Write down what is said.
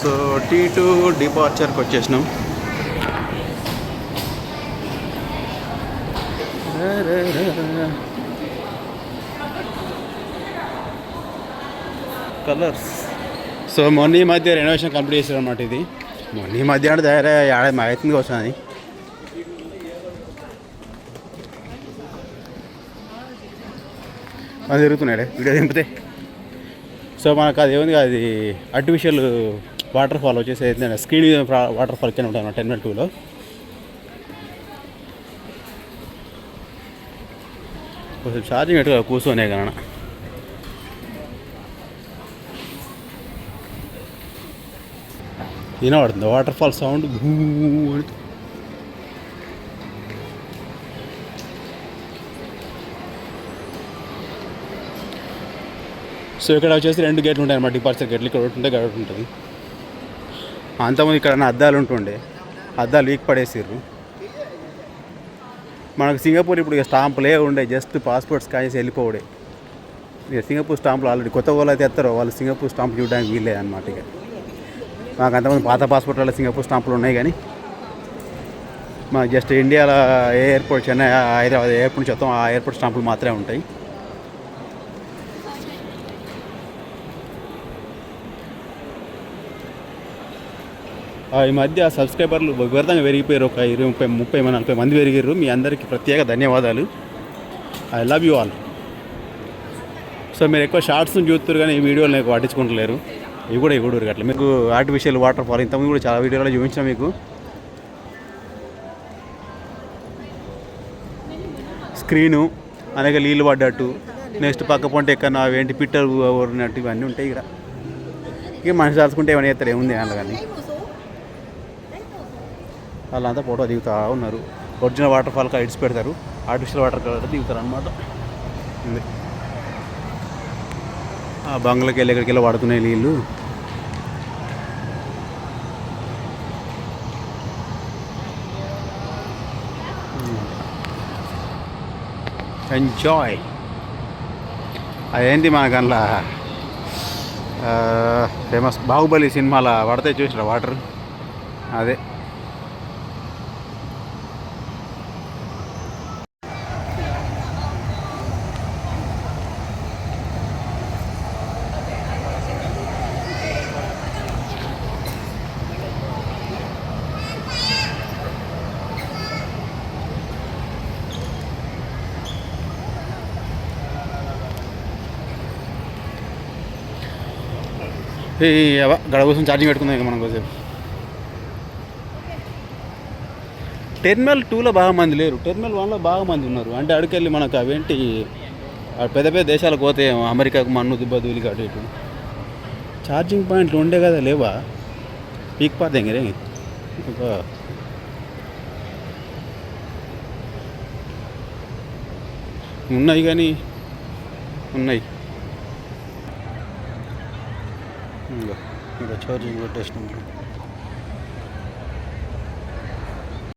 So T2 డిపార్చర్కి వచ్చేసినాం. Colours. So మొన్న ఈ మధ్య రెనోవేషన్ కంప్లీట్ చేశారు అనమాట. ఇది మొన్న ఈ మధ్య అంటే దగ్గర ఏడాది అవుతుంది వస్తుంది. అది తిరుగుతున్నాడే వీడియో దింపితే. సో మనకు అది ఏముంది, అది ఆర్టిఫిషియల్ వాటర్ ఫాల్ వచ్చేసి ఏంటంటే స్క్రీన్ వాటర్ ఫాల్ కింద ఉంటాను టెర్మినల్ 2లో. కొంచెం ఛార్జింగ్ ఎట్టుగా కూర్చొనే కన్నా. వినబడుతుంది వాటర్ ఫాల్ సౌండ్. సో ఇక్కడ వచ్చేసి 2 గేట్లు ఉంటాయి అన్నమాట. డిపార్చర్ గేట్లు ఇక్కడ ఒకటి ఉంటే గడ ఉంటుంది. అంతకుముందు ఇక్కడ అద్దాలు ఉంటుండే, అద్దాలు లీక్ పడేసిర్రు. మనకు సింగపూర్ ఇప్పుడు ఇక స్టాంపులే ఉండే, జస్ట్ పాస్పోర్ట్స్ కాసేసి వెళ్ళిపోవడే. ఇక సింగపూర్ స్టాంపులు ఆల్రెడీ కొత్త వాళ్ళు అయితే ఎత్తారో వాళ్ళు సింగపూర్ స్టాంపు చూడడానికి వీలే అనమాట. ఇక మాకు అంతమంది పాత పాస్పోర్ట్లలో సింగపూర్ స్టాంపులు ఉన్నాయి, కానీ మాకు జస్ట్ ఇండియాలో ఏ ఎయిర్పోర్ట్, చెన్నై, హైదరాబాద్ ఎయిర్పోర్ట్ నుంచి వస్తాం ఆ ఎయిర్పోర్ట్ స్టాంపులు మాత్రమే ఉంటాయి. ఈ మధ్య సబ్స్క్రైబర్లు విపరీతంగా పెరిగిపోయారు. ఒక 20, 30, 40 మంది పెరిగారు. మీ అందరికీ ప్రత్యేక ధన్యవాదాలు. I love you all. So మీరు ఎక్కువ షార్ట్స్ని చూస్తారు కానీ ఈ వీడియోలు నాకు పట్టించుకుంటలేరు. ఇవి కూడా అట్లా మీకు ఆర్టిఫిషియల్ వాటర్ ఫాల్ ఇంతకుముందు కూడా చాలా వీడియోలో చూపించాం మీకు. స్క్రీను అనేక నీళ్ళు పడ్డట్టు, నెక్స్ట్ పక్క పొంట ఎక్కడ ఏంటి పిట్టలు ఊరినట్టు ఇవన్నీ ఉంటాయి. ఇక్కడ ఇక మనిషి దాచుకుంటే ఏమైనా చేస్తారు, ఏముంది అలా. కానీ వాళ్ళంతా ఫోటో దిగుతూ ఉన్నారు. ఒరిజినల్ వాటర్ ఫాల్ ఇడిచి పెడతారు, ఆర్టిఫిషియల్ వాటర్ ఫాల్ దిగుతారు అనమాట. ఆ బంగ్లాకి వెళ్ళి ఎక్కడికి వెళ్ళి పడుతున్నాయి నీళ్ళు. ఎంజాయ్. అదేంటి మనకు అందులో ఫేమస్ బాహుబలి సినిమాలో పడితే చూసిరా వాటర్, అదే. గడ కోసం ఛార్జింగ్ పెట్టుకుందాం ఇక మనం కోసం. టెర్మినల్ 2లో బాగా మంది లేరు, టెర్మినల్ 1లో బాగా మంది ఉన్నారు. అంటే అడికెళ్ళి మనకు అవేంటి పెద్ద పెద్ద దేశాలకు పోతే అమెరికాకు మన్ను దిబ్బ దూలి కాటు ఇటు ఛార్జింగ్ పాయింట్లు ఉండే కదా, లేవా? పీక్ పాతే రే ఉన్నాయి, కానీ ఉన్నాయి. ఇంకా ఛార్జింగ్ పెట్టేసినాం.